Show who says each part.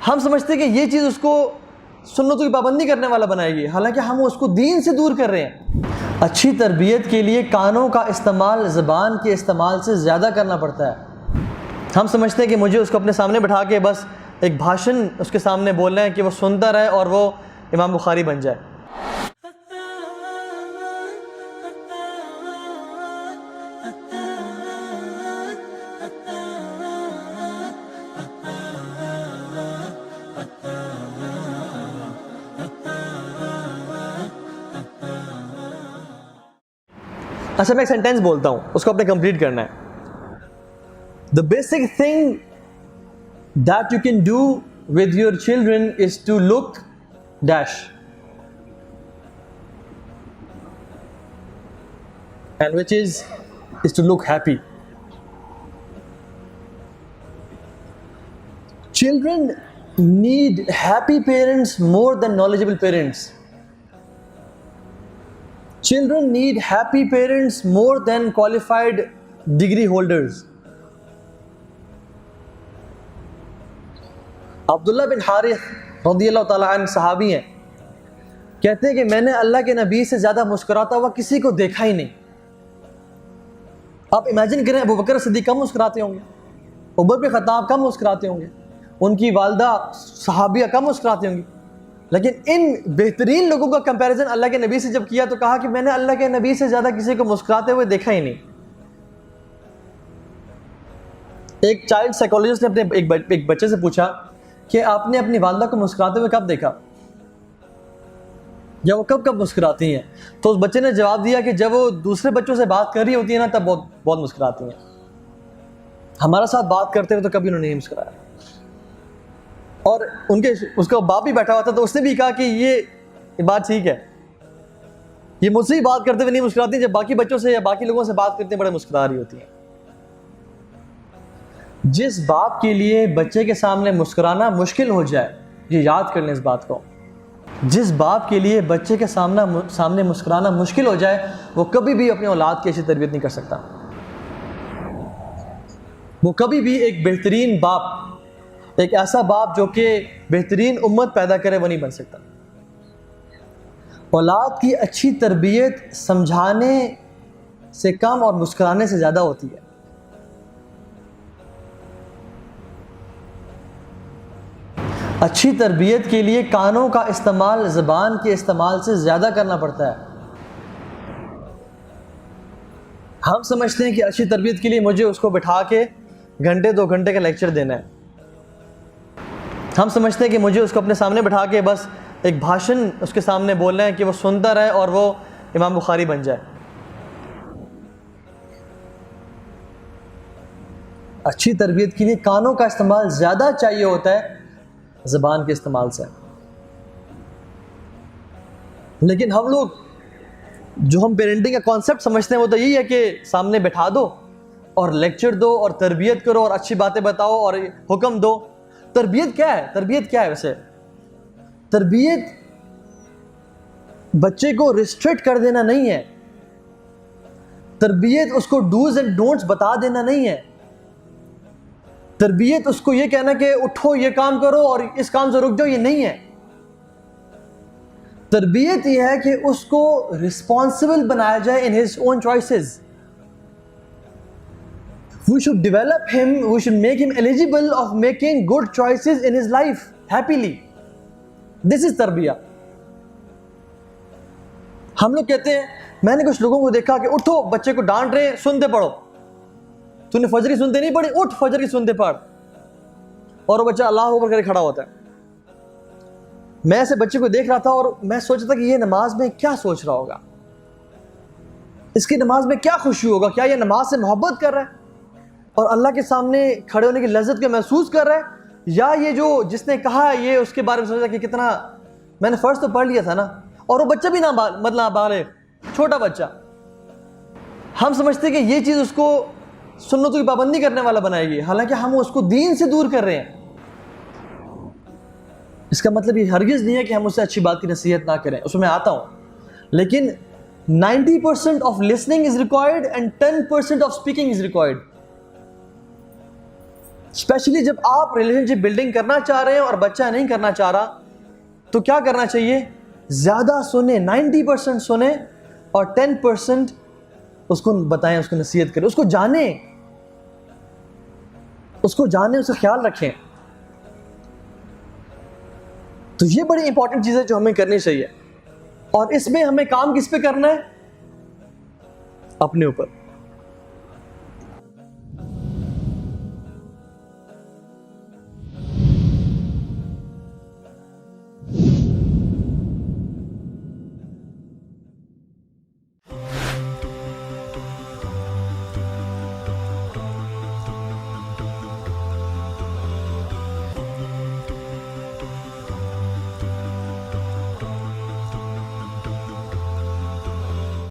Speaker 1: हम समझते हैं कि ये चीज़ उसको सुन्नतों की पाबंदी करने वाला बनाएगी, हालांकि हम उसको दीन से दूर कर रहे हैं। अच्छी तरबियत के लिए कानों का इस्तेमाल ज़बान के इस्तेमाल से ज़्यादा करना पड़ता है। हम समझते हैं कि मुझे उसको अपने सामने बैठा के बस एक भाषण उसके सामने बोलना है कि वो सुनता रहे और वो इमाम बुखारी बन जाए। अच्छा, मैं एक सेंटेंस बोलता हूँ, उसको आपने कंप्लीट करना है। The basic thing that you can do with your children is to look dash, and which is to look happy. Children need happy parents more than knowledgeable parents. Children need happy parents more than qualified degree holders. Abdullah बिन हारिस रज़ियल्लाहु ताला अन्हु सहाबी हैं, कहते हैं कि मैंने अल्लाह के नबी से ज़्यादा मुस्कुराता हुआ किसी को देखा ही नहीं। आप इमेजिन करें, अबू बकर सिद्दीक़ कम मुस्कुराते होंगे, उमर बिन खत्ताब कम मुस्कुराते होंगे, उनकी वालदा सहाबिया कम मुस्कुराती होंगी, लेकिन इन बेहतरीन लोगों का कंपैरिजन अल्लाह के नबी से जब किया तो कहा कि मैंने अल्लाह के नबी से ज़्यादा किसी को मुस्कुराते हुए देखा ही नहीं। एक चाइल्ड साइकोलॉजिस्ट ने अपने एक बच्चे से पूछा कि आपने अपनी वालदा को मुस्कुराते हुए कब देखा, या वो कब कब मुस्कुराती हैं? तो उस बच्चे ने जवाब दिया कि जब वो दूसरे बच्चों से बात कर रही होती है ना, तब बहुत बहुत मुस्कुराती हैं। हमारे साथ बात करते हुए तो कभी उन्होंने नहीं मुस्कुराया। और उसका बाप भी बैठा हुआ था, तो उसने भी कहा कि ये बात ठीक है, ये मुझसे ही बात करते हुए नहीं मुस्कुराती, जब बाकी बच्चों से या बाकी लोगों से बात करते बड़े मुस्कुरा रही होती है। जिस बाप के लिए बच्चे के सामने मुस्कुराना मुश्किल हो जाए, ये याद कर लें इस बात को, जिस बाप के लिए बच्चे के सामने मुस्कुराना मुश्किल हो जाए, वो कभी भी अपनी औलाद की अच्छी तरबियत नहीं कर सकता। वो कभी भी एक बेहतरीन बाप, एक ऐसा बाप जो कि बेहतरीन उम्मत पैदा करे, वो नहीं बन सकता। औलाद की अच्छी तरबियत समझाने से कम और मुस्कुराने से ज़्यादा होती है। अच्छी तरबियत के लिए कानों का इस्तेमाल ज़बान के इस्तेमाल से ज़्यादा करना पड़ता है। हम समझते हैं कि अच्छी तरबियत के लिए मुझे उसको बिठा के घंटे 2 घंटे का लेक्चर देना है। हम समझते हैं कि मुझे उसको अपने सामने बैठा के बस एक भाषण उसके सामने बोलना है कि वो सुनता रहे और वो इमाम बुखारी बन जाए। अच्छी तरबियत के लिए कानों का इस्तेमाल ज़्यादा चाहिए होता है ज़बान के इस्तेमाल से। लेकिन हम लोग जो हम पेरेंटिंग का कॉन्सेप्ट समझते हैं वो तो यही है कि सामने बैठा दो और लेक्चर दो और तरबियत करो और अच्छी बातें बताओ और हुक्म दो। तरबियत क्या है? तरबियत क्या है वैसे? तरबियत बच्चे को रिस्ट्रिक्ट कर देना नहीं है। तरबियत उसको डूज एंड डोंट्स बता देना नहीं है। तरबियत उसको ये कहना कि उठो ये काम करो और इस काम से रुक जाओ, ये नहीं है। तरबियत ये है कि उसको रिस्पॉन्सिबल बनाया जाए in his own choices. We should develop him, we should make him eligible of making good choices in his life happily. This is तरबिया। हम लोग कहते हैं, मैंने कुछ लोगों को देखा कि उठो, बच्चे को डांट रहे, सुनते पढ़ो। तूने फजर की सुनते नहीं पढ़ी, उठ फजर की सुनते पढ़। और वो बच्चा अल्लाह अकबर करके खड़ा होता है। मैं ऐसे बच्चे को देख रहा था और मैं सोच रहा था कि ये नमाज में क्या सोच रहा होगा, इसकी नमाज में क्या खुशी होगा, क्या ये नमाज से मोहब्बत कर रहा है और अल्लाह के सामने खड़े होने की लज्जत को महसूस कर रहा है, या ये जो जिसने कहा है ये उसके बारे में सोचा कि कितना मैंने फ़र्ज तो पढ़ लिया था ना। और वो बच्चा भी ना मतलब बाले छोटा बच्चा। हम समझते हैं कि ये चीज़ उसको सुन्नतों की पाबंदी करने वाला बनाएगी, हालांकि हम उसको दीन से दूर कर रहे हैं। इसका मतलब ये हरगिज़ नहीं है कि हम उससे अच्छी बात की नसीहत ना करें, उसमें आता हूँ। लेकिन 90% of listening is required and 10% of speaking is required. Specially जब आप रिलेशनशिप बिल्डिंग करना चाह रहे हैं और बच्चा नहीं करना चाह रहा, तो क्या करना चाहिए? ज़्यादा सुने, 90% सुने और 10% उसको बताएं, उसको नसीहत करें, उसको जाने, उसका ख्याल रखें। तो ये बड़ी इंपॉर्टेंट चीज़ है जो हमें करनी चाहिए। और इसमें हमें काम किस पे करना है? अपने ऊपर।